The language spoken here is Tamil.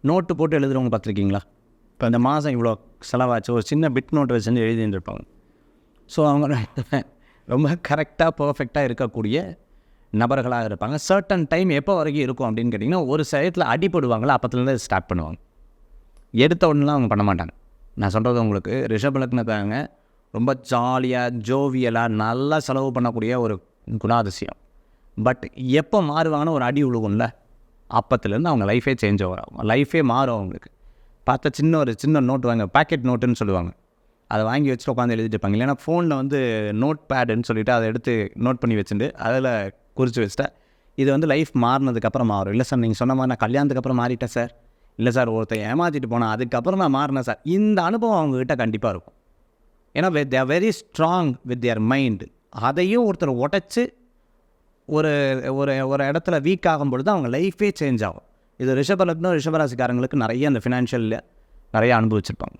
நோட்டு போட்டு எழுதுறவங்க பார்த்துருக்கீங்களா? இப்போ இந்த மாதம் இவ்வளோ செலவாச்சு ஒரு சின்ன பிட் நோட் வச்சுட்டு எழுதிட்டு இருப்பாங்க. ஸோ அவங்க ரொம்ப கரெக்டாக பர்ஃபெக்டாக இருக்கக்கூடிய நபர்களாக இருப்பாங்க. சர்டன் டைம் எப்போ வரைக்கும் இருக்கும் அப்படின்னு கேட்டிங்கன்னா, ஒரு சயத்தில் அடிப்படுவாங்களா அப்போத்துலேருந்து ஸ்டார்ட் பண்ணுவாங்க. எடுத்த உடனேலாம் அவங்க பண்ண மாட்டாங்க. நான் சொல்கிறது உங்களுக்கு ரிஷப லக்னத்தாங்க ரொம்ப ஜாலியாக ஜோவியலாக நல்லா செலவு பண்ணக்கூடிய ஒரு குணாதிசயம். பட் எப்போ மாறுவாங்கன்னு ஒரு அடி விழுகும்ல, அப்பத்துலேருந்து அவங்க லைஃபே சேஞ்ச் ஆகும், லைஃபே மாறும் அவங்களுக்கு. பார்த்தா சின்ன நோட்டு வாங்க, பேக்கெட் நோட்டுன்னு சொல்லுவாங்க, அதை வாங்கி வச்சுட்டு உட்காந்து எழுதிட்டு இருப்பாங்க. இல்லைன்னா ஃபோனில் வந்து நோட் பேடுன்னு சொல்லிவிட்டு அதை எடுத்து நோட் பண்ணி வச்சுட்டு அதில் குறித்து வச்சுட்டேன். இது வந்து லைஃப் மாறினதுக்கப்புறம் மாறும். இல்லை சார் நீங்கள் சொன்ன மாதிரி நான் கல்யாணத்துக்கு அப்புறம் மாறிட்டேன் சார், இல்லை சார் ஒருத்தர் ஏமாற்றிட்டு போனேன் அதுக்கப்புறம் நான் மாறினேன் சார், இந்த அனுபவம் அவங்ககிட்ட கண்டிப்பாக இருக்கும். ஏன்னா they are very strong with their mind. அதையும் ஒருத்தர் உடச்சி ஒரு ஒரு ஒரு இடத்துல வீக் ஆகும் பொழுது அவங்க லைஃபே சேஞ்ச் ஆகும். இது ரிஷப லக்னம் ரிஷபராசிக்காரங்களுக்கு நிறைய அந்த ஃபினான்ஷியலில் நிறைய அனுபவிச்சிருப்பாங்க.